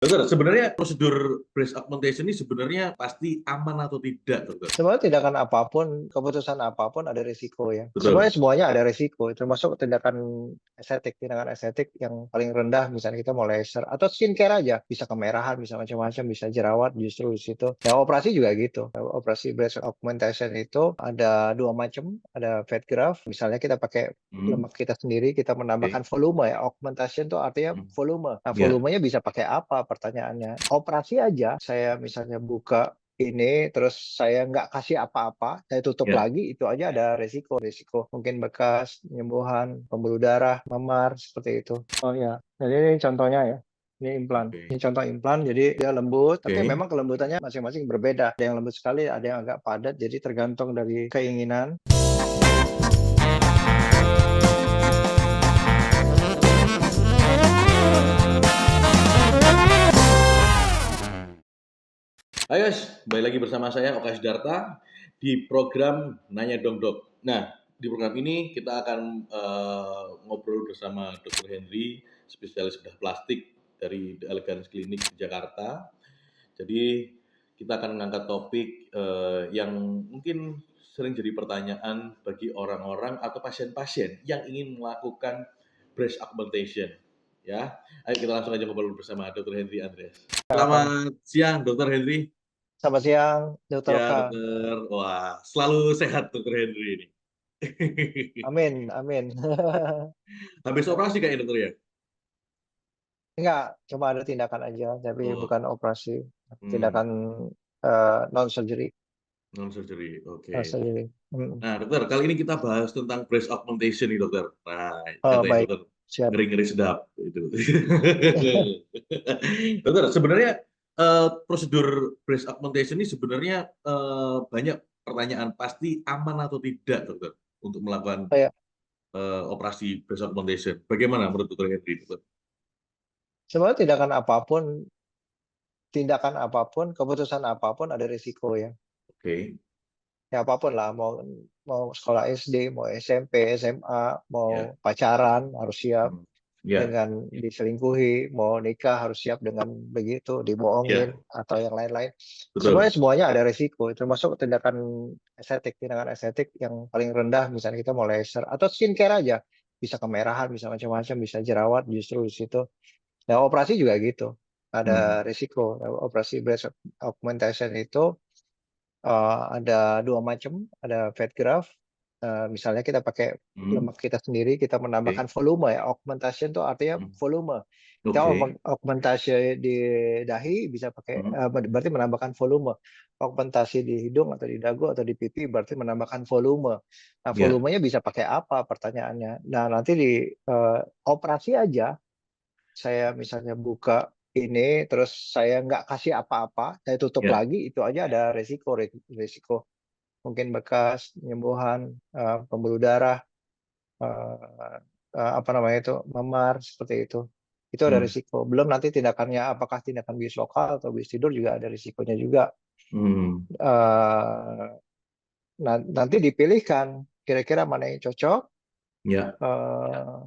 Dokter, sebenarnya prosedur breast augmentation ini sebenarnya pasti aman atau tidak, dokter? Sebenarnya tindakan apapun, keputusan apapun ada risiko ya. Betul. Semuanya ada risiko, termasuk tindakan estetik yang paling rendah, misalnya kita mau laser atau skincare aja, bisa kemerahan, bisa macam-macam, bisa jerawat justru di situ. Nah, operasi juga gitu. Operasi breast augmentation itu ada dua macam, ada fat graft, misalnya kita pakai Hmm, lemak kita sendiri, kita oke. menambahkan volume ya. Augmentation itu artinya Hmm, volume. Nah, ya, volumenya bisa pakai apa pertanyaannya? Operasi aja, saya misalnya buka ini terus saya nggak kasih apa-apa, saya tutup ya. lagi, itu aja ada resiko mungkin bekas, penyembuhan, pembuluh darah, memar seperti itu. Oh ya, jadi ini contohnya ya. Ini implan. Oke. Ini contoh implan, jadi dia lembut, tapi Oke. memang kelembutannya masing-masing berbeda. Ada yang lembut sekali, ada yang agak padat, jadi tergantung dari keinginan. Ayo guys, kembali lagi bersama saya Oka Sidarta di program Nanya Dong Dok. Nah, di program ini kita akan ngobrol bersama Dr. Henry, spesialis bedah plastik dari The Elegance Clinic di Jakarta. Jadi kita akan mengangkat topik yang mungkin sering jadi pertanyaan bagi orang-orang atau pasien-pasien yang ingin melakukan breast augmentation. Ya, ayo kita langsung aja ngobrol bersama Dr. Henry Andreas. Selamat siang, Dr. Henry. Selamat siang, Dokter Ya, Oka. dokter. Wah, selalu sehat dokter Henry ini. Amin, amin. Habis operasi kayaknya dokter ya? Enggak, cuma ada tindakan aja, tapi Oh, bukan operasi. hmm, Tindakan non surgery. non surgery. Oke. Non surgery. Mm. Nah, dokter, kali ini kita bahas tentang breast augmentation nih, dokter. Nah, Oh, katanya baik, dokter siap. ngeri-ngeri sedap itu. Dokter, sebenarnya prosedur breast augmentation ini sebenarnya banyak pertanyaan pasti aman atau tidak, dokter, untuk melakukan Kayak operasi breast augmentation. Bagaimana menurut dokter Henry, dokter? sebenarnya tindakan apapun, keputusan apapun ada risiko ya. Oke, Ya apapun lah, mau mau sekolah SD, mau SMP, SMA, ya. mau pacaran harus siap Hmm. Ya, dengan diselingkuhi, mau nikah harus siap dengan begitu, dibohongin ya, atau yang lain-lain. betul. Semuanya ada risiko, termasuk tindakan estetik yang paling rendah, misalnya kita mau laser atau skincare aja, bisa kemerahan, bisa macam-macam, bisa jerawat justru di situ. Nah, operasi juga gitu. Hmm. Ada risiko. Nah, operasi breast augmentation itu ada dua macam. Ada fat graft. Misalnya kita pakai Hmm. lemak kita sendiri, kita Oke. menambahkan volume ya. Augmentation itu artinya Hmm. volume. Kita Oke. augmentasi di dahi bisa pakai, Hmm. berarti menambahkan volume. Augmentasi di hidung atau di dagu atau di pipi berarti menambahkan volume. Nah, Ya, volumenya bisa pakai apa pertanyaannya. Nah, nanti di operasi aja, saya misalnya buka ini terus saya nggak kasih apa-apa, saya tutup ya. lagi, itu aja ada resiko mungkin bekas, penyembuhan, pembuluh darah, eh, apa namanya itu, memar seperti itu ada Hmm. risiko. Belum nanti tindakannya, apakah tindakan bius lokal atau bius tidur juga ada risikonya juga. Hmm. Eh, Nanti dipilihkan kira-kira mana yang cocok. Ya. eh,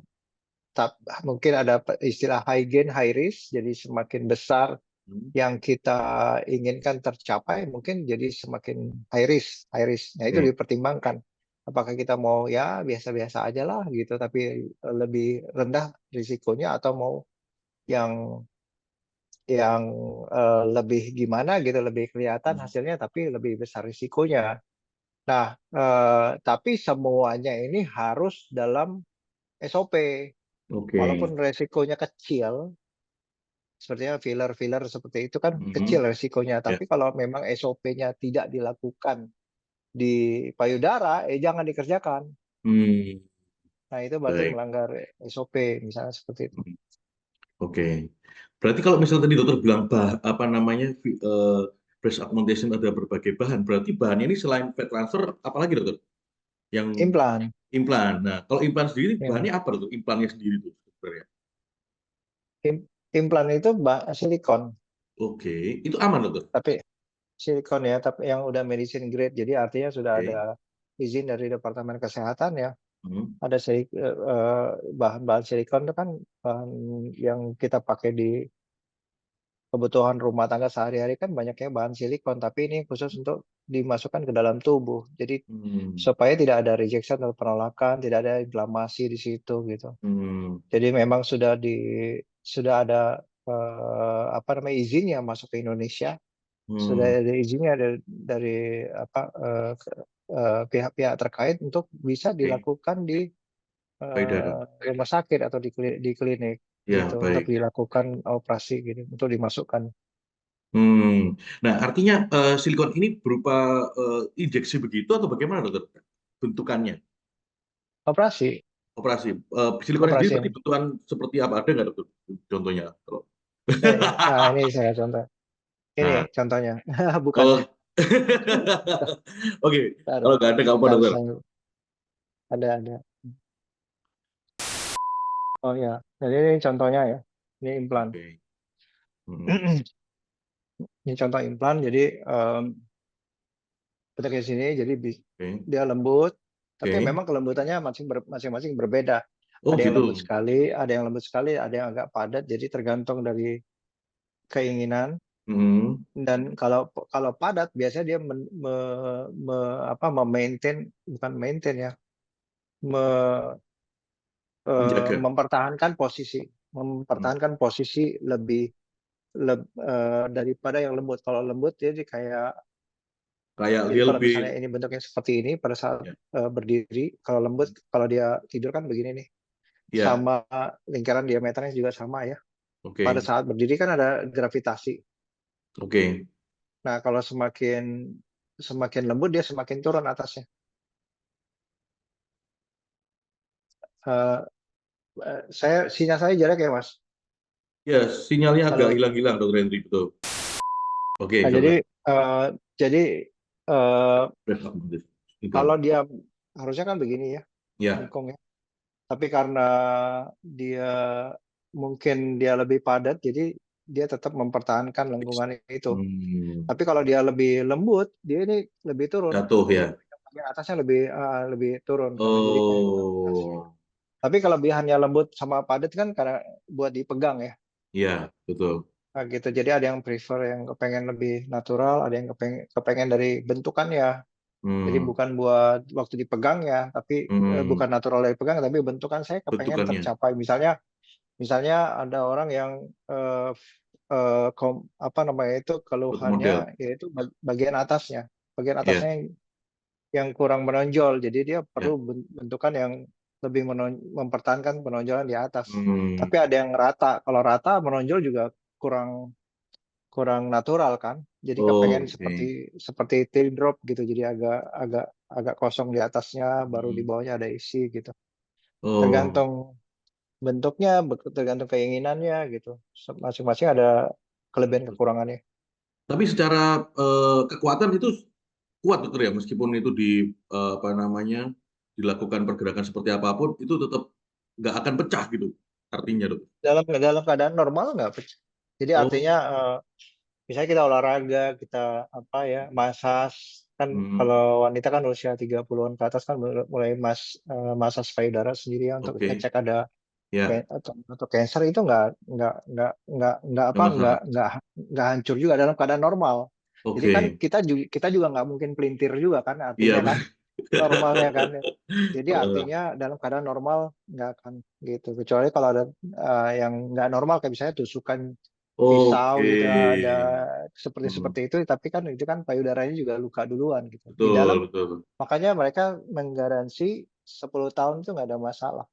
Mungkin ada istilah high gain, high risk, jadi semakin besar Hmm. yang kita inginkan tercapai, mungkin jadi semakin high risk, high risk. Nah, itu Oke. dipertimbangkan. Apakah kita mau ya biasa-biasa aja lah gitu, tapi lebih rendah risikonya, atau mau yang yang lebih gimana gitu, lebih kelihatan Hmm. hasilnya tapi lebih besar risikonya. Nah, tapi semuanya ini harus dalam SOP. Oke. Walaupun resikonya kecil, sepertinya filler-filler seperti itu kan kecil Hmm. resikonya. Ya. Tapi kalau memang SOP-nya tidak dilakukan di payudara, jangan dikerjakan. Hmm. Nah, itu berarti Baik. melanggar SOP, misalnya seperti itu. Hmm. Oke. Berarti kalau misalnya tadi dokter bilang apa namanya breast augmentation ada berbagai bahan, berarti bahannya ini selain fat transfer, apalagi dokter? Yang Implan. implan. Nah, kalau implan sendiri Ya. bahannya apa dokter? Implannya sendiri tuh sebenarnya. Implan itu silikon, Oke, itu aman dokter. tapi silikon ya, tapi yang udah medicine grade. Jadi artinya sudah ada Oke. izin dari Departemen Kesehatan ya. Hmm. Ada bahan-bahan silikon itu kan bahan yang kita pakai di kebutuhan rumah tangga sehari-hari kan banyaknya bahan silikon, tapi ini khusus untuk dimasukkan ke dalam tubuh. Jadi Hmm. supaya tidak ada rejection atau penolakan, tidak ada inflamasi di situ gitu. Hmm. Jadi memang sudah ada apa namanya izinnya masuk ke Indonesia, sudah Hmm. ada izinnya dari apa pihak-pihak terkait untuk bisa Oke, dilakukan di baik. rumah sakit atau di klinik Ya, gitu untuk baik. dilakukan operasi gitu untuk dimasukkan Hmm. Nah, artinya silikon ini berupa injeksi begitu atau bagaimana, dokter? Bentukannya, operasi operasi. Silikon sendiri operasi berarti yang bentukan seperti apa? Ada nggak, dokter? Contohnya, kalau. nah ini saya contoh ini Nah, contohnya bukan oh, ya. oke. Kalau Taruh, nggak ada, nggak apa, ntar dokter? saya ada oh ya jadi ini contohnya ya ini implan. Oke. Hmm. Ini contoh implan jadi penyakit sini jadi Oke. dia lembut tapi Oke. memang kelembutannya masing-masing berbeda. Oh, Ada yang lembut gitu. sekali, ada yang lembut sekali, ada yang agak padat. Jadi tergantung dari keinginan. Hmm. Dan kalau padat biasanya dia apa memaintain bukan maintain ya, me- Menjaga. Hmm. mempertahankan posisi lebih daripada yang lembut. Kalau lembut dia kayak Kayak jadi dia kalau lebih, misalnya ini bentuknya seperti ini pada saat ya. berdiri, kalau lembut kalau dia tidur kan begini nih, Ya, sama lingkaran diameternya juga sama ya. Pada oke. saat berdiri kan ada gravitasi. Oke. Nah, kalau semakin semakin lembut dia semakin turun atasnya. Eh, sinyal saya jelek ya, Mas. Ya, sinyalnya agak Halo. hilang-hilang, dokter Henry, betul. Oke, Nah, silakan. jadi eh, Iklan. kalau dia harusnya kan begini ya, Ya. bengkong ya. Tapi karena dia mungkin dia lebih padat, jadi dia tetap mempertahankan lengkungan itu. Hmm. Tapi kalau dia lebih lembut, dia ini lebih turun. Jatuh Jadi ya. bagian atasnya lebih turun karena jadi kayak gravitasi. Oh, Tapi kalau kelebihannya lembut sama padat kan karena buat dipegang ya. ya, betul. Nah, gitu. Jadi ada yang prefer yang kepengen lebih natural, ada yang kepengen dari bentukannya. Jadi Hmm. bukan buat waktu dipegang ya, tapi Hmm. bukan natural dari pegang, tapi bentukan saya kepengen Bentukannya. tercapai. Misalnya ada orang yang apa namanya itu Foto model. keluhannya yaitu bagian atasnya Ya, yang kurang menonjol. Jadi dia ya. perlu bentukan yang lebih mempertahankan penonjolan di atas. Hmm. Tapi ada yang rata. Kalau rata menonjol juga kurang kurang natural kan. Jadi kepengen Oke. seperti seperti teardrop gitu. Jadi agak agak agak kosong di atasnya, baru di Hmm. bawahnya ada isi gitu. Oh. Tergantung bentuknya, tergantung keinginannya gitu. Masing-masing ada kelebihan kekurangannya. Tapi secara kekuatan itu kuat, dokter ya, meskipun itu apa namanya, dilakukan pergerakan seperti apapun, itu tetap nggak akan pecah gitu. Artinya, dok. Dalam dalam keadaan normal nggak pecah. Jadi artinya Oh. misalnya kita olahraga, kita apa ya, massage kan Hmm. kalau wanita kan usia 30-an ke atas kan mulai massage payudara sendiri ya untuk Oke. ngecek ada Ya, atau cancer itu nggak nggak apa masalah. nggak hancur juga dalam keadaan normal. Jadi kan Oke. kita juga nggak mungkin pelintir juga kan Iya. artinya kan normalnya kan. Jadi Heeh. artinya dalam keadaan normal nggak akan gitu. Kecuali kalau ada yang nggak normal kayak misalnya tusukan pisau Oke. gitu ada seperti Hmm. seperti itu tapi kan itu kan payudaranya juga luka duluan gitu. Di dalam Betul, betul. makanya mereka menggaransi 10 tahun itu nggak ada masalah.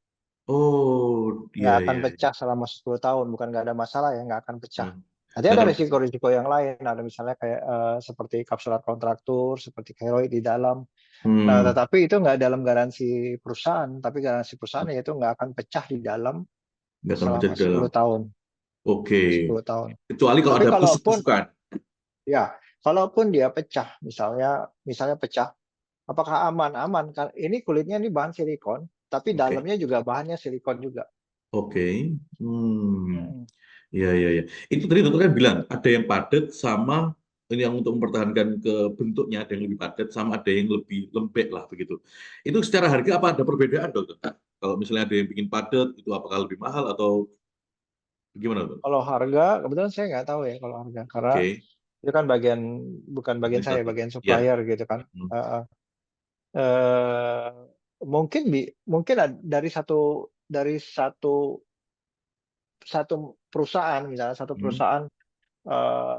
Oh, Nggak iya, akan iya, iya. pecah selama 10 tahun, bukan nggak ada masalah ya, nggak akan pecah. Hmm. Nanti Nggak ada akan. risiko-risiko yang lain, ada misalnya kayak seperti kapsular kontraktur, seperti keloid di dalam. Nah, Hmm. tetapi itu nggak dalam garansi perusahaan, tapi garansi perusahaan yaitu nggak akan pecah di dalam Nggak akan pecah selama di dalam. 10 tahun. Oke. 10 tahun. Kecuali kalau Tapi ada kalaupun, tusuk-tusukan. ya, kalaupun dia pecah, misalnya pecah, apakah aman? Aman. Ini kulitnya ini bahan silikon, tapi Oke. dalamnya juga bahannya silikon juga. Oke. Hmm. Mm. Iya, iya, iya. Itu tadi dokter kan bilang ada yang padat sama ini yang untuk mempertahankan ke bentuknya ada yang lebih padat sama ada yang lebih lembek lah begitu. Itu secara harga apa ada perbedaan, dokter? Kalau misalnya ada yang bikin padat itu apakah lebih mahal atau Gimana tuh? Kalau harga, kebetulan saya nggak tahu ya kalau harga, karena Oke, itu kan bukan bagian saya, administratif. bagian Ya. supplier gitu kan. Hmm. Heeh. Eh, mungkin dari satu perusahaan, misalnya satu Hmm. perusahaan eh,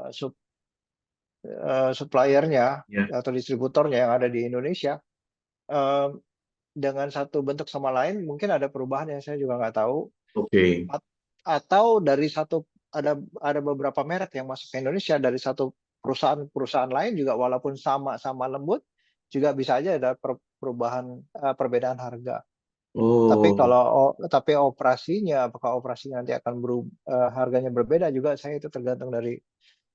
suppliernya Ya. atau distributornya yang ada di Indonesia, eh, dengan satu bentuk sama lain mungkin ada perubahan yang saya juga nggak tahu. Oke. Atau dari ada beberapa merek yang masuk ke Indonesia dari satu perusahaan lain juga, walaupun sama-sama lembut, juga bisa aja ada perbedaan harga. Oh. Tapi operasinya, apakah operasinya nanti akan harganya berbeda juga, saya itu tergantung dari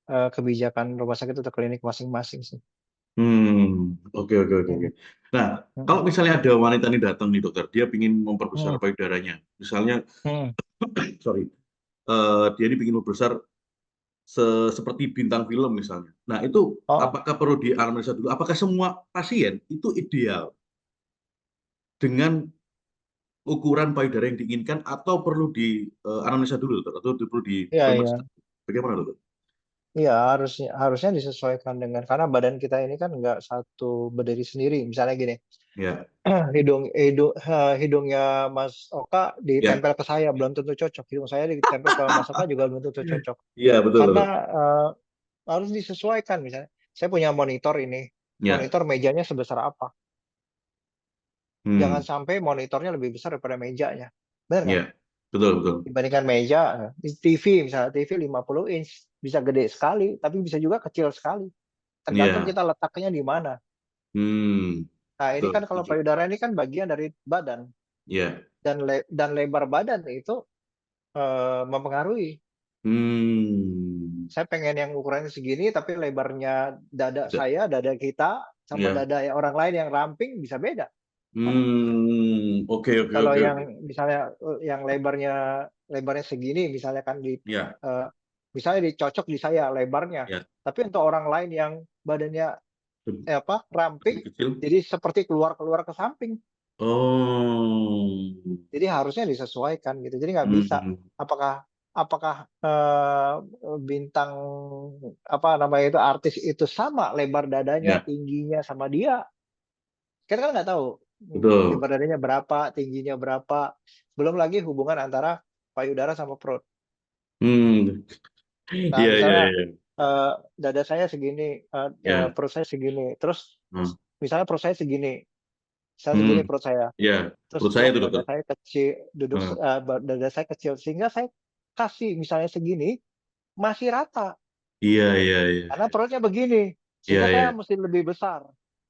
kebijakan rumah sakit atau klinik masing-masing sih. Oke, oke, oke, oke. Mm, Nah, mm, kalau misalnya ada wanita ini datang nih dokter, dia ingin memperbesar mm, payudaranya, misalnya, mm. sorry, dia ini ingin membesar seperti bintang film misalnya. Nah, itu Oh, apakah perlu dianalisa dulu? Apakah semua pasien itu ideal dengan ukuran payudara yang diinginkan atau perlu dianalisa dulu, dokter? Atau perlu iya dikonversi? iya. Bagaimana, dokter? Iya, harusnya harusnya disesuaikan dengan, karena badan kita ini kan nggak satu berdiri sendiri. Misalnya gini, Ya, hidungnya Mas Oka ya, ditempel ke saya belum tentu cocok. Hidung saya ditempel ke Mas Oka juga belum tentu cocok. iya, betul, Karena betul. eh, harus disesuaikan. Misalnya, saya punya monitor ini, Ya, monitor mejanya sebesar apa? Jangan hmm, sampai monitornya lebih besar daripada mejanya. Benar kan? ya, betul, betul. Dibandingkan meja, di TV misalnya, TV 50 inch bisa gede sekali, tapi bisa juga kecil sekali. Tergantung Iya, kita letaknya di mana. Nah, ini betul, kan kalau setuju. payudara ini kan bagian dari badan, Iya, dan lebar badan itu mempengaruhi. hmm, Saya pengen yang ukurannya segini, tapi lebarnya tidak, dada kita, sama ya, dada orang lain yang ramping bisa beda. oke, oke, Kalau oke, yang oke. misalnya yang lebarnya segini, misalnya kan Ya, eh, misalnya dicocok di saya lebarnya, ya, tapi untuk orang lain yang badannya apa ramping, lebih kecil. jadi seperti keluar keluar ke samping. Oh, Jadi harusnya disesuaikan gitu. Jadi nggak bisa, hmm, apakah apakah bintang apa namanya itu, artis itu sama lebar dadanya, ya, tingginya sama dia. Kita kan nggak tahu betul. lebar dadanya berapa, tingginya berapa. Belum lagi hubungan antara payudara sama perut. Hmm, Nah, iya, iya, misalnya iya, eh, dada saya segini, ya, perut saya segini. Terus hmm, misalnya perut saya segini hmm, perut saya. ya, Terus menurut saya itu dada dokter. saya kecil, Hmm, dada saya kecil, sehingga saya kasih misalnya segini masih rata, iya, iya, iya, karena perutnya begini, iya, sehingga saya iya, mesti lebih besar.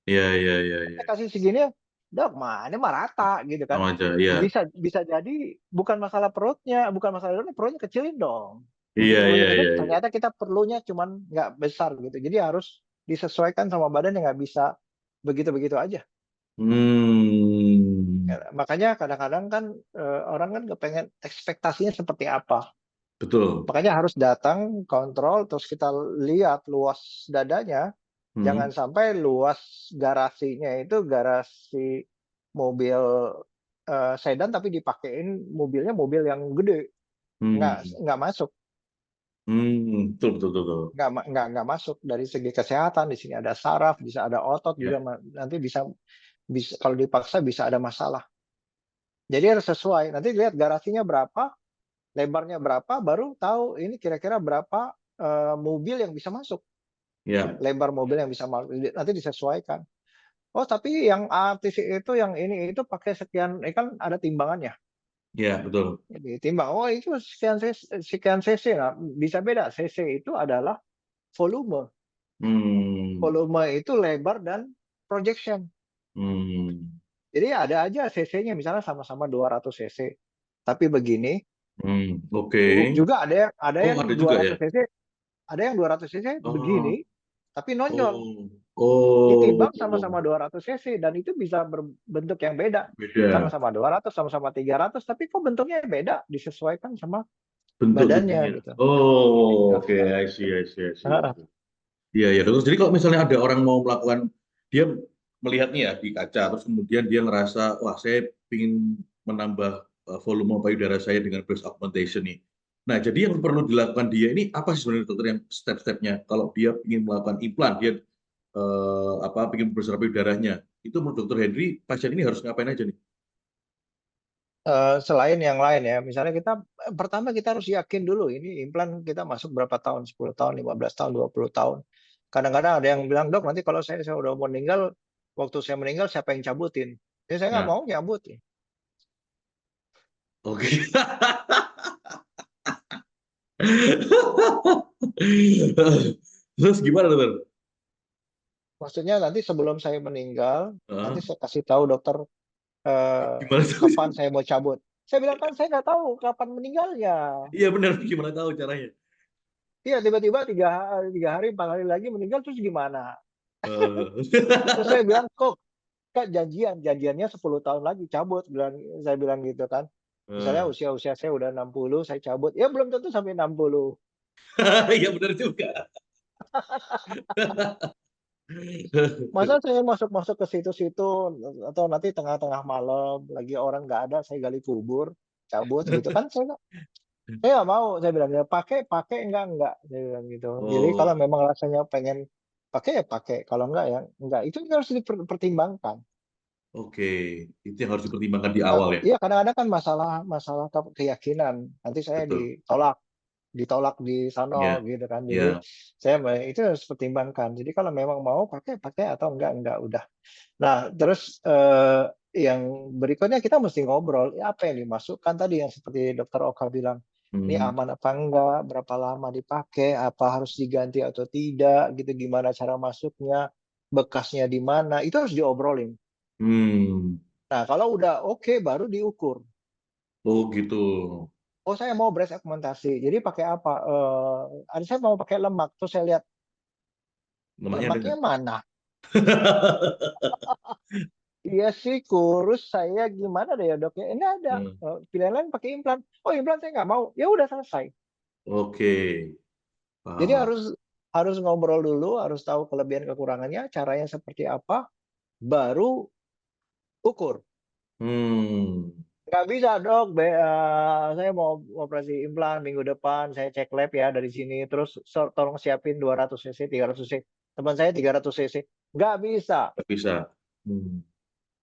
iya, iya, iya, Saya iya, kasih segini, dok, mana mah rata gitu kan. sama aja, iya, Bisa bisa jadi bukan masalah perutnya, bukan masalah perutnya kecilin dong. iya, Begitu iya, begitu iya, iya. ternyata kita perlunya cuman nggak besar gitu. Jadi harus disesuaikan sama badan, yang nggak bisa begitu-begitu aja. Hmm, Ya, makanya kadang-kadang kan orang kan kepengen ekspektasinya seperti apa. betul. Makanya harus datang kontrol, terus kita lihat luas dadanya. Hmm, Jangan sampai luas garasinya itu garasi mobil sedan, tapi dipakein mobilnya mobil yang gede. nggak hmm, nggak masuk. betul, betul, betul, betul. Nggak masuk dari segi kesehatan. Di sini ada saraf, bisa ada otot juga, Ya, nanti bisa bisa kalau dipaksa bisa ada masalah. Jadi harus sesuai. Nanti lihat garasinya berapa, lebarnya berapa, baru tahu ini kira-kira berapa mobil yang bisa masuk. ya, Lebar mobil yang bisa masuk nanti disesuaikan. Oh, tapi yang artis itu, yang ini itu pakai sekian, kan ada timbangannya. ya, betul. Ditimbang, oh itu sekian cc. Nah, bisa beda. Cc itu adalah volume. Hmm, Volume itu lebar dan projection. hmm, Jadi ada aja cc-nya misalnya sama-sama 200 cc. Tapi begini, oke. juga ada Oh, yang ada juga ya? 200 cc, ada yang 200 cc Oh, begini tapi nonjol. oh, Ditimbang oh, sama-sama 200 cc dan itu bisa berbentuk yang beda. beda Sama-sama 200, sama-sama 300, tapi kok bentuknya beda, disesuaikan sama bentuk badannya tubuhnya. gitu. Oh, Ya. oke, I see, I see, I see, I see. Iya, iya. Terus jadi kalau misalnya ada orang mau melakukan, dia melihatnya ya di kaca, terus kemudian dia ngerasa, wah saya ingin menambah volume payudara saya dengan breast augmentation nih. Nah, jadi yang perlu dilakukan dia ini apa sih sebenarnya dokter yang step-stepnya? Kalau dia ingin melakukan implan, dia ingin membesar payudaranya, itu menurut dokter Henry, pasien ini harus ngapain aja nih? Selain yang lain ya, misalnya kita pertama kita harus yakin dulu ini implan kita masuk berapa tahun, 10 tahun, 15 tahun, 20 tahun. Kadang-kadang ada yang bilang, dok nanti kalau saya udah meninggal, waktu saya meninggal siapa yang cabutin? Ya saya nggak Nah, mau nyabut. Ya. oke. Terus gimana dokter? Maksudnya nanti sebelum saya meninggal, nanti Hah? saya kasih tahu dokter Gimana tahu? kapan saya mau cabut. Saya bilang kan saya nggak tahu kapan meninggalnya. Iya benar, gimana tahu caranya? Iya tiba-tiba tiga hari 4 hari lagi meninggal terus gimana? Terus saya bilang kok kan janjiannya 10 tahun lagi cabut saya bilang gitu kan. Misalnya Eh, usia saya udah 60 saya cabut. Ya belum tentu sampai 60. Iya benar juga. Masa saya masuk-masuk ke situ-situ atau nanti tengah-tengah malam lagi orang nggak ada saya gali kubur cabut gitu kan saya nggak mau saya bilang ya pakai pakai enggak saya bilang gitu. Jadi kalau Oh, memang rasanya pengen pakai ya pakai kalau enggak ya enggak itu harus dipertimbangkan. oke. Itu yang harus dipertimbangkan di awal ya. Iya kadang-kadang kan masalah masalah keyakinan nanti saya Betul. ditolak di sono Ya, gitu kan. Jadi ya. itu harus pertimbangkan. Jadi kalau memang mau pakai pakai atau enggak udah. Nah, terus yang berikutnya kita mesti ngobrol ya apa yang dimasukkan tadi yang seperti Dokter Oka bilang. Ini Hmm. aman apa enggak, berapa lama dipakai, apa harus diganti atau tidak, gitu gimana cara masuknya, bekasnya di mana, itu harus diobrolin. Hmm. Nah, kalau udah oke baru diukur. Oh gitu. Oh, saya mau breast augmentasi. Jadi pakai apa? Ada saya mau pakai lemak. Terus saya lihat Lemaknya ada lemaknya nggak? mana? Iya sih, kurus saya gimana deh ya dok ya? Ini ada Hmm. pilihan lain pakai implan. Oh implan saya nggak mau. Ya udah selesai. Oke, Jadi paham. harus harus ngobrol dulu, harus tahu kelebihan kekurangannya, caranya seperti apa, baru ukur. Hmm. Nggak bisa dok, saya mau operasi implan minggu depan, saya cek lab ya dari sini, terus tolong siapin 200 cc, 300 cc. Teman saya 300 cc. Nggak bisa. Nggak bisa. Hmm.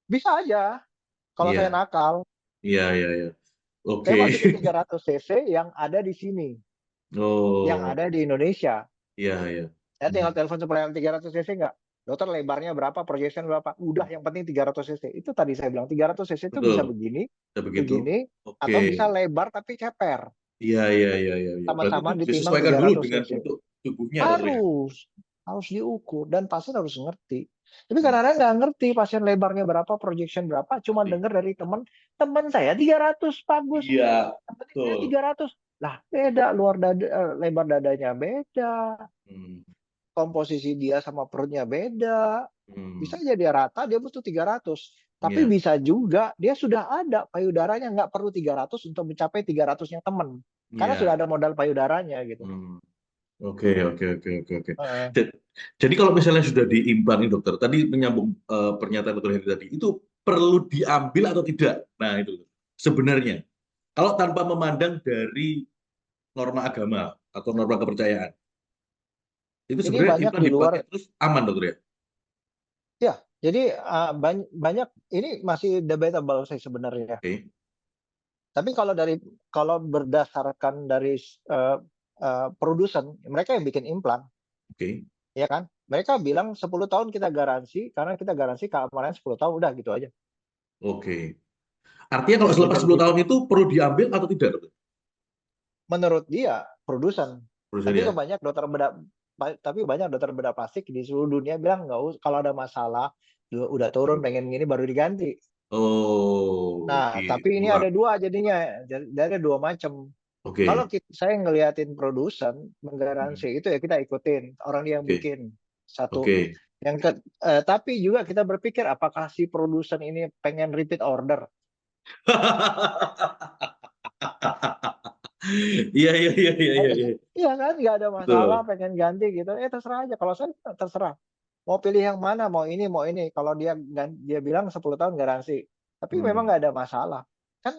Bisa aja kalau saya Iya, nakal. iya, iya, iya. Oke. Saya masukin 300 cc yang ada di sini, yang Oh, ada di Indonesia. iya, iya. Saya Hmm. tinggal telepon supplier 300 cc nggak? Dokter lebarnya berapa, projection berapa? Udah yang penting 300 cc. Itu tadi saya bilang 300 cc itu Betul. bisa begini, Udah begitu. begini, Oke. atau bisa lebar tapi ceper. Iya, iya, iya, iya, iya. Berarti itu Sama-sama ditimbang disesuaikan dulu 300 dengan cc. bentuk tubuhnya, dokter ya? Harus, harus diukur dan pasien harus ngerti. Tapi Hmm. kadang-kadang nggak ngerti pasien lebarnya berapa, projection berapa, cuma Ngerti. dengar dari teman, teman saya 300 bagus. Iya, Yang penting saya betul. 300. Lah, beda lebar dadanya beda, Hmm. komposisi dia sama perutnya beda. Hmm. Bisa aja dia rata, dia butuh 300. Tapi Iya, bisa juga dia sudah ada payudaranya nggak perlu 300 untuk mencapai 300-nya teman. Karena sudah iya. ada modal payudaranya gitu. Hmm. Oke, oke, oke, oke, oke. Heeh. Ja- Jadi kalau misalnya sudah diimplan nih dokter, tadi menyambung pernyataan dokter Heri tadi, itu perlu diambil atau tidak? Nah itu sebenarnya kalau tanpa memandang dari norma agama atau norma kepercayaan, itu Ini sebenarnya banyak implan di luar dipakai terus aman dokter ya? ya. Jadi banyak ini masih debatable sih sebenarnya. Oke, Tapi kalau berdasarkan dari produsen, mereka yang bikin implan, oke, ya kan? Mereka bilang 10 tahun kita garansi karena kita garansi keamanan 10 tahun udah gitu aja. oke. Artinya kalau selepas Presiden 10 kita tahun itu perlu diambil atau tidak dokter? menurut dia produsen. Produsen Tapi ya? banyak dokter bedah plastik di seluruh dunia bilang nggak usah kalau ada masalah udah turun pengen gini baru diganti. Oh, Nah, tapi ini dibuang. ada dua jadinya, ada dua macam. Kalau Oke, saya ngeliatin produsen hmm, menggaransi itu ya kita ikutin orang dia yang oke, bikin satu. oke. Tapi juga kita berpikir apakah si produsen ini pengen repeat order? Iya, iya, iya, iya, iya, iya. Iya kan, nggak ada masalah Betul. pengen ganti gitu. Terserah aja. Kalau saya terserah. Mau pilih yang mana, mau ini, mau ini. Kalau dia bilang 10 tahun garansi. Tapi memang Hmm. nggak ada masalah. Kan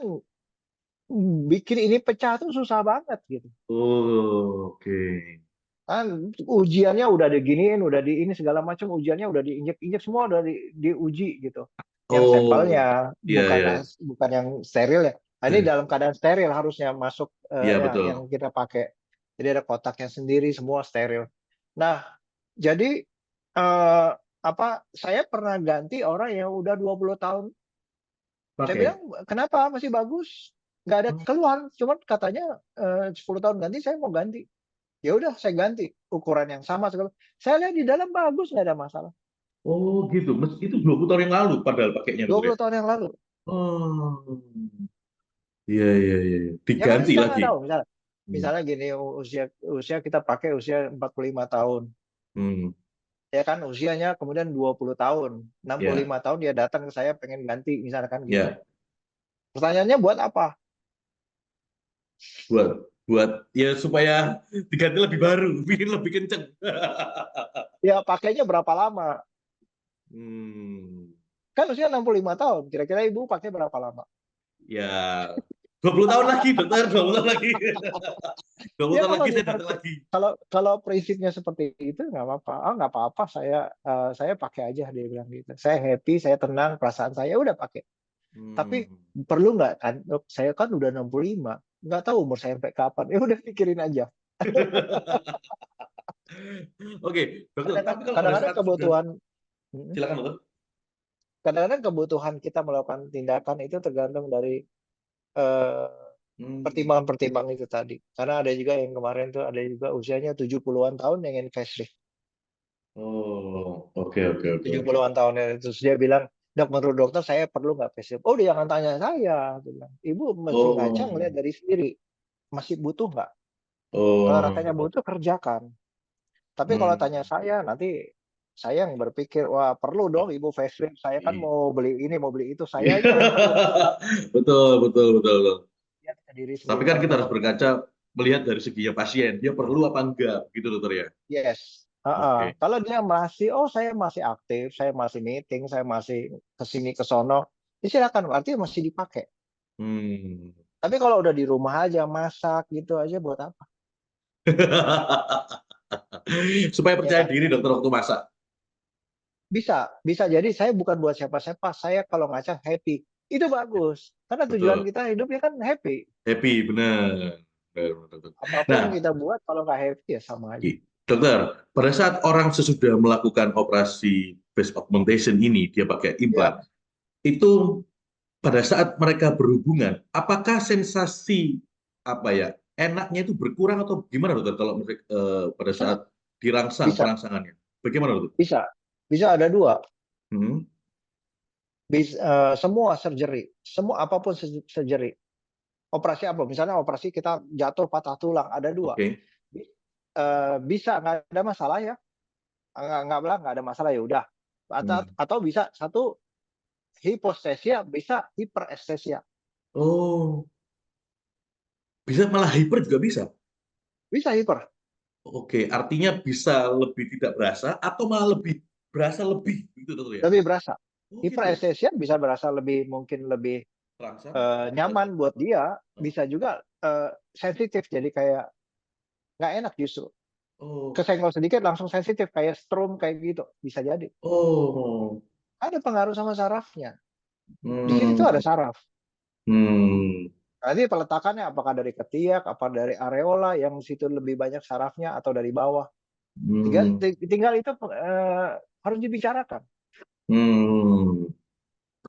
bikin ini pecah tuh susah banget gitu. Oh, oke. Kan ujiannya udah diginiin, udah di ini segala macam, ujiannya udah diinjek-injek semua, udah diuji gitu. Yang Oh, sampelnya iya, bukan iya. bukan yang steril ya. Nah, ini dalam keadaan steril harusnya masuk, Iya, yang betul. kita pakai. Jadi ada kotaknya sendiri, semua steril. Nah, jadi apa? Saya pernah ganti orang yang udah 20 tahun. Saya bilang, Pakai. kenapa masih bagus? Nggak ada Oh, keluhan. Cuman katanya 10 tahun ganti, saya mau ganti. Ya udah saya ganti ukuran yang sama segala. Saya lihat di dalam bagus, nggak ada masalah. oh gitu. Itu 20 tahun yang lalu padahal pakainya, dua dokter ya? puluh tahun yang lalu. Oh, iya, iya, iya, iya. Ya karena Diganti kita lagi. nggak tahu, misalnya Hmm. misalnya gini, usia usia kita pakai usia 45 tahun. Hmm. Ya kan usianya kemudian 20 tahun. enam puluh Ya, lima tahun dia datang ke saya pengen ganti misalkan gitu. ya. Pertanyaannya buat apa? Buat ya supaya diganti lebih baru, bikin lebih kenceng. Ya pakainya berapa lama? Hmm. Kan usia 65 tahun. Kira-kira ibu pakai berapa lama? Ya, 20 tahun lagi, dokter, 20 tahun lagi. 20 Ya tahun kalau lagi di saya datang lagi. kalau kalau prinsipnya seperti itu nggak apa-apa. Ah nggak apa-apa, saya pakai aja dia bilang gitu. Saya happy, saya tenang, perasaan saya udah pakai. Tapi Hmm. perlu nggak kan? Dok, saya kan udah 65, nggak tahu umur saya sampai kapan. Ya udah pikirin aja. Oke, dokter. Tapi kalau pada Kadang-kadang saat sudah, kebutuhan, silakan dokter. kadang-kadang kebutuhan kita melakukan tindakan itu tergantung dari eh, Hmm. pertimbangan-pertimbangan itu tadi. Karena ada juga yang kemarin tuh ada juga usianya 70-an tahun yang ingin facelift. Oh, oke, oke, oke, tujuh oke. puluhan tahun ya. Terus dia bilang, dok menurut dokter saya perlu nggak facelift? Oh dia jangan tanya saya. Dia bilang, ibu mesti ngaca Oh, ngeliat dari sendiri. Masih butuh nggak? Kalau rasanya oh, butuh kerjakan. Tapi kalau hmm. tanya saya nanti saya yang berpikir, wah perlu dong ibu facelift. Saya kan Iya. mau beli ini, mau beli itu. Sayanya yang perlu Betul, betul, betul, betul. lihat ke diri Tapi sendiri. kan Kalau kita harus memang berkaca melihat dari segi pasien, dia perlu apa enggak, gitu dokter ya. yes. Oke. Kalau dia masih, oh saya masih aktif, saya masih meeting, saya masih kesini ke sono, ya silakan. Berarti masih dipakai. Hmm. Tapi kalau udah di rumah aja masak gitu aja buat apa? Supaya Ya percaya kan? diri dokter waktu masak. Bisa, bisa jadi saya bukan buat siapa-siapa. Saya kalau ngaca happy. Itu bagus. Karena tujuan Betul. kita hidupnya kan happy. Happy, benar. Benar, benar, benar. Apapun Nah, kita buat kalau nggak happy ya sama aja. dokter, pada saat orang sesudah melakukan operasi breast augmentation ini, dia pakai implan, Ya, itu pada saat mereka berhubungan, apakah sensasi apa ya enaknya itu berkurang atau gimana dokter kalau mereka pada saat bisa, dirangsang bisa, perangsangannya? Bagaimana dokter? bisa. Bisa ada dua. Hmm, Semua surgery, semua apapun surgery. Operasi apa? Misalnya operasi kita jatuh patah tulang, ada dua. oke. Bisa nggak ada masalah ya? Nggak bilang nggak ada masalah ya udah. Hmm. Atau bisa satu hipostesia, bisa hiperestesia. Oh, bisa malah hyper juga bisa. Bisa hiper. Oke, artinya bisa lebih tidak berasa atau malah lebih berasa lebih gitu dokter ya? Lebih berasa. Oh gitu. Hyperestesia bisa berasa lebih mungkin lebih Terangsang berasa. nyaman buat dia, Oh, bisa juga sensitif jadi kayak nggak enak justru. oh, Kesenggol sedikit langsung sensitif kayak strom kayak gitu, bisa jadi. oh. Ada pengaruh sama sarafnya. Di sini tuh ada Hmm, saraf. hmm, Nanti peletakannya apakah dari ketiak, apa dari areola yang situ lebih banyak sarafnya atau dari bawah. Tinggal, hmm, tinggal itu harus dibicarakan. hmm.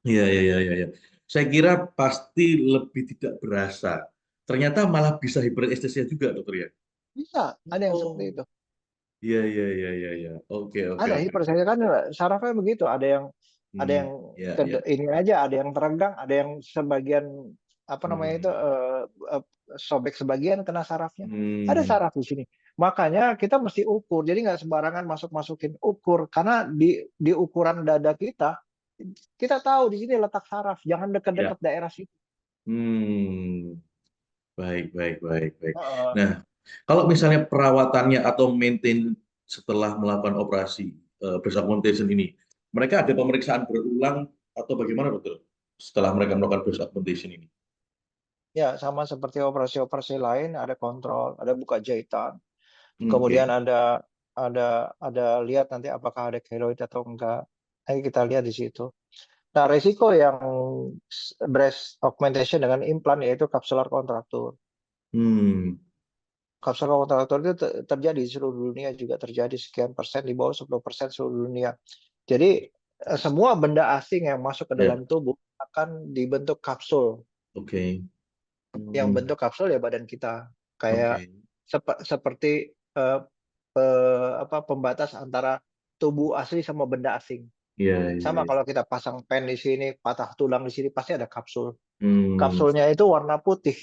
Iya, iya, iya, iya, iya. Saya kira pasti lebih tidak berasa. Ternyata malah bisa hiperestesia juga, dokter ya. Bisa, ada yang seperti Oh, itu. iya, iya, iya, iya, iya. Oke, oke, Ada oke. hipersensitif kan sarafnya begitu. Ada yang Hmm, iya, iya. ini aja, ada yang teregang, ada yang sebagian apa namanya itu Hmm, eh, sobek sebagian kena sarafnya. Ada hmm, saraf di sini. Makanya kita mesti ukur. Jadi nggak sembarangan masuk-masukin ukur karena di ukuran dada kita tahu di sini letak saraf. Jangan ya. dekat-dekat daerah situ. Hmm, baik, baik, baik, baik. Heeh. Nah, kalau misalnya perawatannya atau maintain setelah melakukan operasi breast augmentation ini, mereka ada pemeriksaan berulang atau bagaimana, dokter? Setelah mereka melakukan breast augmentation ini? Ya, sama seperti operasi-operasi lain, ada kontrol, ada buka jahitan, kemudian Oke. ada lihat nanti apakah ada keloid atau enggak. Nanti kita lihat di situ. Nah, resiko yang breast augmentation dengan implan yaitu capsular contracture. Hmm. Capsular contracture itu terjadi di seluruh dunia, juga terjadi sekian persen, di bawah 10% seluruh dunia. Jadi semua benda asing yang masuk ke Ya. dalam tubuh akan dibentuk kapsul. Oke. Yang Hmm. bentuk kapsul ya badan kita. Kayak Oke. seperti pembatas antara tubuh asli sama benda asing. Iya, iya, Sama iya. kalau kita pasang pen di sini, patah tulang di sini, pasti ada kapsul. Hmm. Kapsulnya itu warna putih,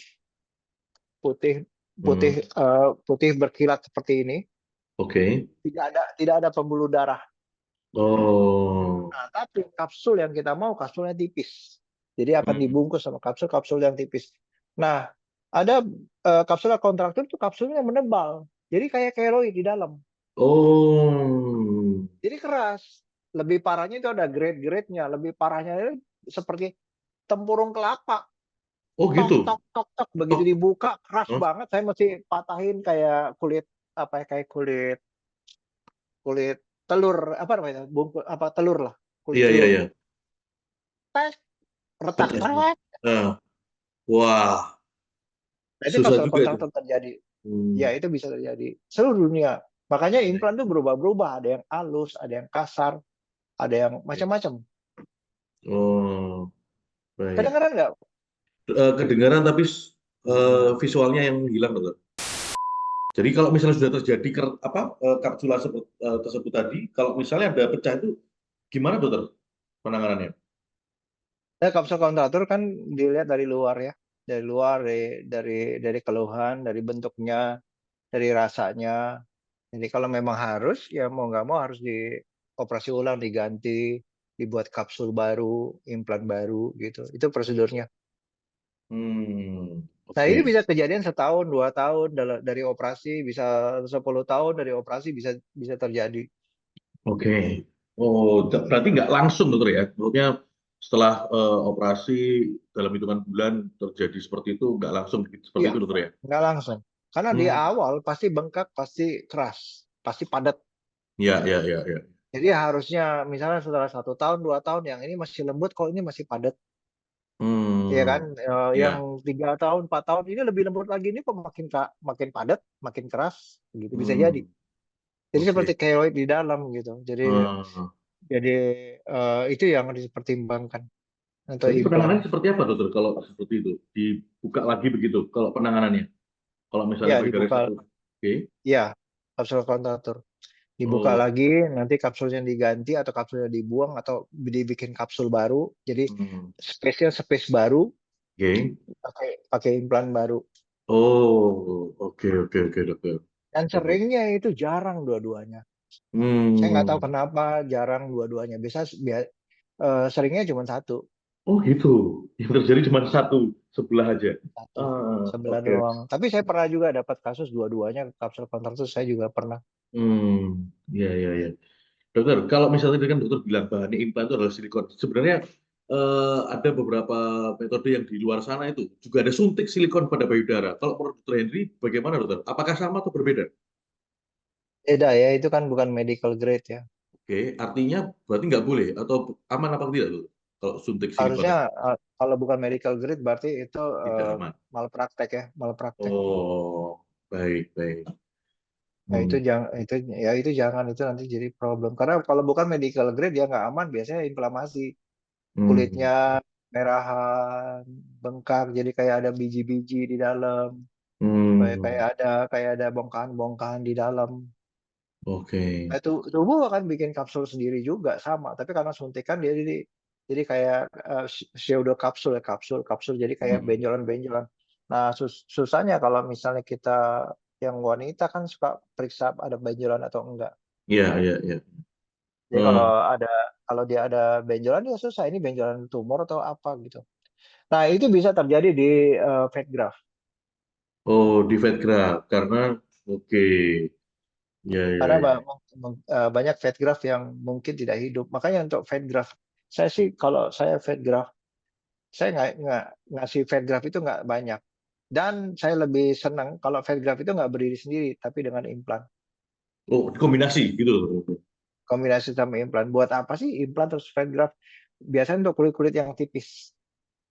putih, Hmm. putih berkilat seperti ini. Oke. Tidak ada pembuluh darah. Oh. Nah, tapi kapsul yang kita mau kapsulnya tipis. Jadi akan Hmm. dibungkus sama kapsul-kapsul yang tipis. Nah, ada kapsul kontraktor itu kapsulnya menebal. Jadi kayak keloid di dalam. Oh. Jadi keras. Lebih parahnya itu ada grade-grade-nya. Lebih parahnya itu seperti tempurung kelapa. Oh Tok, gitu. tok, tok, tok. Oh. Begitu dibuka, keras Oh. banget. Saya mesti patahin kayak kulit, kayak kulit, kulit telur, apa namanya, bungkus, telur lah. Kulit Iya, iya, telur. iya. Tes, retak, Bekas. tet. Ah. Wah, Nah, itu susah kapsul juga itu. kontraktor terjadi. Ya, Hmm. itu bisa terjadi. Seluruh dunia. Makanya implan itu berubah-berubah. Ada yang halus, ada yang kasar, ada yang Oke. macam-macam. Oh, baik. Kedengeran nggak? Kedengaran tapi visualnya yang hilang, dokter. Jadi kalau misalnya sudah terjadi kapsula tersebut tadi, kalau misalnya ada pecah itu gimana, dokter, penanganannya? Nah, kapsul kontraktor kan dilihat dari luar ya. Dari luar, dari keluhan, dari bentuknya, dari rasanya. Jadi kalau memang harus, ya mau nggak mau harus dioperasi ulang, diganti, dibuat kapsul baru, implan baru gitu. Itu prosedurnya. Nah, ini Oke, bisa kejadian setahun, 2 tahun dari operasi, bisa 10 tahun dari operasi bisa bisa terjadi. oke. Oh, berarti nggak langsung, dokter ya? Maksudnya setelah operasi dalam hitungan bulan terjadi seperti itu, nggak langsung seperti Iya, itu, dokter ya? nggak langsung. Karena di Hmm. awal pasti bengkak, pasti keras, pasti padat. Ya, ya, ya, ya. Jadi harusnya misalnya setelah 1 tahun, 2 tahun, yang ini masih lembut, kok ini masih padat, ya kan? Hmm. Yang Ya. 3 tahun, 4 tahun ini lebih lembut lagi, ini kok makin padat, makin keras, gitu bisa jadi. Hmm. Jadi seperti Oke. keloid di dalam gitu. Hmm. Jadi itu yang harus dipertimbangkan untuk Jadi implan. penanganannya seperti apa, dokter? Kalau seperti itu, dibuka lagi begitu. Kalau penanganannya, kalau misalnya Ya baik dari dibuka, satu, oke. ya kapsul kontrator. Dibuka Oh, lagi, nanti kapsulnya diganti atau kapsulnya dibuang atau dibikin kapsul baru. Jadi hmm, space baru, oke. pakai pakai implan baru. Oh, oke, oke, oke, dokter. Dan Oke. seringnya itu jarang dua-duanya. Saya nggak tahu Hmm. kenapa jarang dua-duanya. Seringnya cuma satu, Oh gitu. Yang terjadi cuma satu sebelah aja. satu Ah, sebelah oke. doang. Tapi saya pernah juga dapat kasus dua-duanya kapsul kontraktor, saya juga pernah. Hmm. Ya, ya, ya. Dokter, kalau misalnya tadi kan dokter bilang bahannya implan itu adalah silikon. Sebenarnya ada beberapa metode yang di luar sana itu juga ada suntik silikon pada payudara. Kalau menurut dokter Henry, bagaimana, dokter? Apakah sama atau berbeda? Beda ya, itu kan bukan medical grade ya. Oke, artinya berarti nggak boleh atau aman apa tidak, dokter? Kalau suntik silikon Harusnya itu kalau bukan medical grade berarti itu tidak aman. malpraktek ya, malpraktek. Oh, baik, baik. Nah, itu Hmm. jangan, itu jangan, itu nanti jadi problem. Karena kalau bukan medical grade dia nggak aman, biasanya inflamasi Hmm. kulitnya, merahan, bengkak, jadi kayak ada biji-biji di dalam, kayak Hmm. kayak ada kayak ada bongkahan-bongkahan di dalam. Oke. Nah, itu tubuh akan bikin kapsul sendiri juga sama, tapi karena suntikan dia jadi kayak pseudo kapsul ya, kapsul kapsul jadi kayak Hmm. benjolan-benjolan. Nah, susahnya kalau misalnya kita yang wanita kan suka periksa ada benjolan atau enggak. Iya, iya, iya. Jadi kalau Hmm. kalau dia ada benjolan ya susah, ini benjolan tumor atau apa gitu. Nah, itu bisa terjadi di fat graft. Oh, di fat graph karena oke. Ya, ya, Karena ya. banyak fat graft yang mungkin tidak hidup. Makanya untuk fat graft, saya sih kalau saya fat graft Saya nggak ngasih fat graft itu nggak banyak. Dan saya lebih senang kalau fat graft itu nggak berdiri sendiri, tapi dengan implan. Oh, kombinasi gitu loh. Kombinasi sama implan. Buat apa sih implan terus fat graft? Biasanya untuk kulit-kulit yang tipis.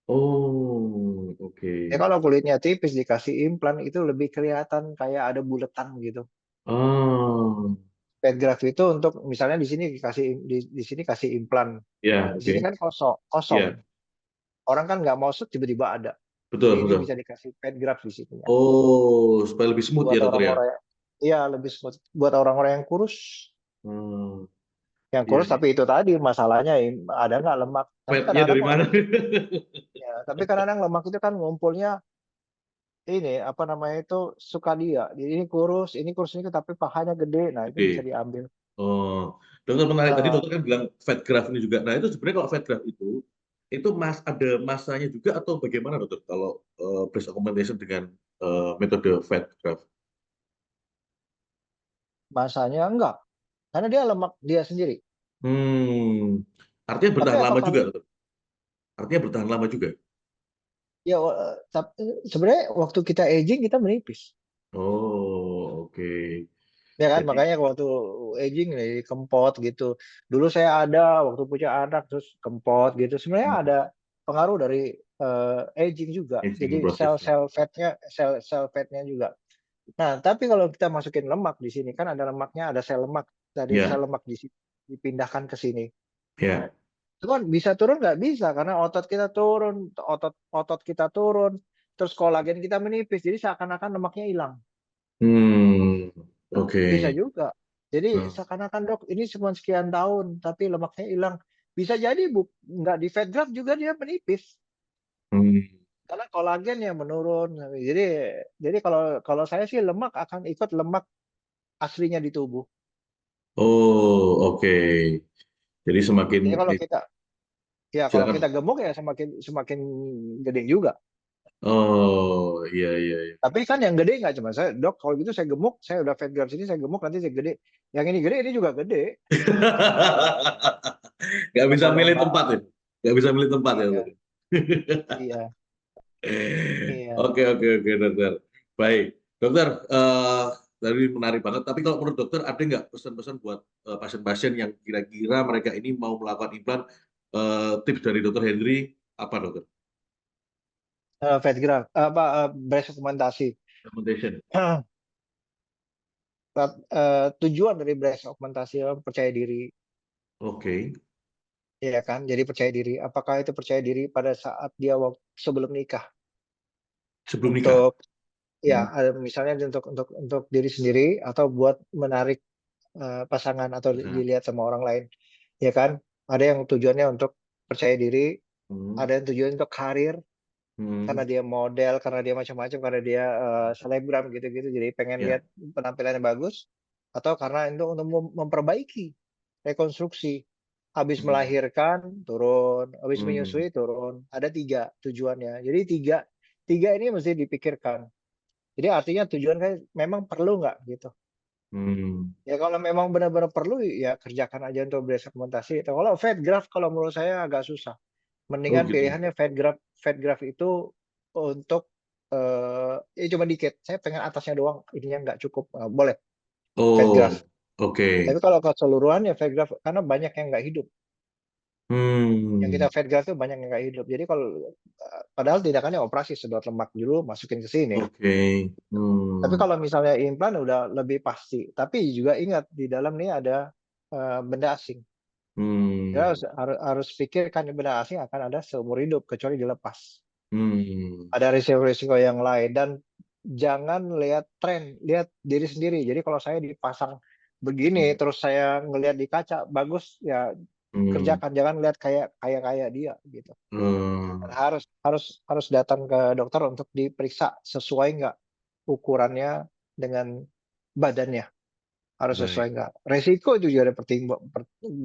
Oh, oke. Ya kalau kulitnya tipis dikasih implan itu lebih kelihatan kayak ada buletan gitu. Oh, Fat graft itu untuk misalnya di sini dikasih di sini kasih implan. Nah, ya, di sini oke. kan kosong, kosong. Ya, Orang kan nggak mau shoot tiba-tiba ada. Jadi betul, ini betul. bisa dikasih fat graft di sini. Oh, supaya lebih smooth ya Buat dokter ya. orang-orang, iya lebih smooth. Buat orang-orang yang kurus, Hmm, iya, kurus iya. tapi itu tadi masalahnya ada nggak lemak. Tapi Fatnya kadang-kadang dari mana? ya, tapi kadang-kadang lemak itu kan ngumpulnya ini apa namanya itu suka dia. Jadi ini kurus ini tapi pahanya gede. Nah itu bisa Oke. diambil. Oh, dokter menarik tadi Eh, dokter kan bilang fat graft ini juga. Nah, itu sebenarnya kalau fat graft itu ada masanya juga atau bagaimana dokter kalau breast augmentation dengan metode fat graft? Masanya enggak, karena dia lemak dia sendiri. Hmm, artinya Tapi bertahan lama apakah juga dokter. Artinya bertahan lama juga. ya sebenarnya waktu kita aging kita menipis. Oh, oke. Ya kan, Jadi, makanya waktu aging nih kempot gitu. Dulu saya ada waktu punya anak terus kempot gitu. Sebenarnya hmm, ada pengaruh dari aging juga. Jadi aging process. sel-sel fatnya, sel-sel fatnya juga. Nah, tapi kalau kita masukin lemak di sini kan ada lemaknya, ada sel lemak. Dari sel Ya, lemak di sini dipindahkan ke sini. ya. Itu kan bisa turun nggak bisa karena otot kita turun, otot otot kita turun, terus kolagen kita menipis. Jadi seakan-akan lemaknya hilang. Hmm, oke. Bisa juga. Jadi Hmm, seakan-akan dok ini cuma sekian tahun tapi lemaknya hilang. Bisa jadi nggak di fat graft juga dia menipis hmm. karena kolagen yang menurun. Jadi kalau kalau saya sih lemak akan ikut lemak aslinya di tubuh. Oh, oke. Jadi semakin Jadi kalau kita ya kalau kita silakan. gemuk ya semakin semakin gede juga. Oh, iya, iya, iya. Tapi kan yang gede nggak cuma saya dok. Kalau gitu saya gemuk, saya udah fat graft sini saya gemuk nanti saya gede. Yang ini gede ini juga gede. Nggak Ya bisa kalau milih nggak tempat ya. Nggak bisa milih tempat ya. iya Dokter? iya iya. Oke, oke, oke, dokter. Baik, dokter. Tadi menarik banget. Tapi kalau menurut dokter, ada nggak pesan-pesan buat pasien-pasien yang kira-kira mereka ini mau melakukan implan? Tips dari dokter Henry apa, dokter? Fat graft apa breast augmentasi. Recommendation. Tujuan dari breast augmentasi adalah percaya diri, Oke, ya kan? Jadi percaya diri. Apakah itu percaya diri pada saat dia waktu sebelum nikah? sebelum nikah. Untuk Hmm, ya, misalnya untuk diri sendiri atau buat menarik pasangan atau bisa. dilihat sama orang lain, ya kan? Ada yang tujuannya untuk percaya diri, Hmm, ada yang tujuannya untuk karir, karena hmm, dia model, karena dia macam-macam, karena dia selebgram gitu-gitu, jadi pengen ya. lihat penampilannya bagus, atau karena itu untuk memperbaiki rekonstruksi. Habis Hmm, melahirkan turun, habis hmm, menyusui turun. Ada tiga tujuannya. Jadi tiga tiga ini mesti dipikirkan. Jadi artinya tujuan kan memang perlu nggak gitu. hmm. Ya kalau memang benar-benar perlu ya kerjakan aja untuk beli segmentasi. Kalau fat graft kalau menurut saya agak susah. Oh Mendingan gitu. pilihannya fat graft itu untuk ya cuma dikit. Saya pengen atasnya doang, ininya nggak cukup. Boleh fat graft. Oh, oke. Tapi kalau keseluruhan ya fat graft karena banyak yang nggak hidup. Yang Hmm, kita fat graft itu banyak yang nggak hidup. Jadi kalau padahal tindakannya operasi sedot lemak dulu masukin ke sini. oke. Tapi Hmm, kalau misalnya implan udah lebih pasti. Tapi juga ingat di dalam ini ada benda asing. Ya hmm, harus pikirkan benda asing akan ada seumur hidup kecuali dilepas. hmm, Ada risiko-risiko yang lain dan jangan lihat tren, lihat diri sendiri. Jadi kalau saya dipasang begini hmm, terus saya ngelihat di kaca bagus ya hmm, kerjakan, jangan lihat kayak kayak kayak dia gitu. Dan hmm. harus datang ke dokter untuk diperiksa sesuai nggak ukurannya dengan badannya, harus sesuai Baik. nggak. Resiko itu juga ada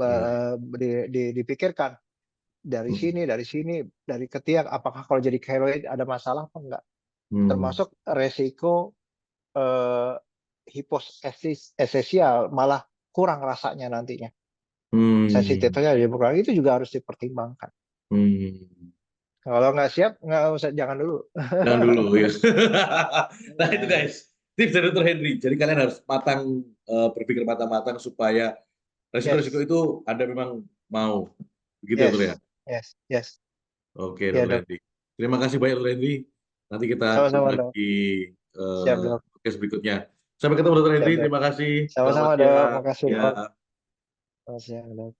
Ya. dipikirkan Hmm, dari sini, dari ketiak. Apakah kalau jadi keloid ada masalah apa enggak? hmm, Termasuk resiko eh, hiposesial malah kurang rasanya nantinya. hmm, Sensitifnya jadi berkurang itu juga harus dipertimbangkan. hmm. Kalau nggak siap, nggak usah, jangan dulu. Jangan dulu ya. Nah itu Ya, guys, tips dari Dr. Henry. Jadi kalian harus berpikir matang-matang supaya resiko-resiko yes, itu Anda memang mau. Begitu ya, Dr. ya? yes, yes, yes. Oke, Ya Dr. dok, Henry. Terima kasih banyak, Dr. Henry. Nanti kita ketemu sama-sama dok. lagi Siap dok, podcast berikutnya. Sampai ketemu, Dr. siap Henry. dok. Terima kasih. Selamat Sama-sama dok, siang. makasih dok. Ya. Selamat siang dok.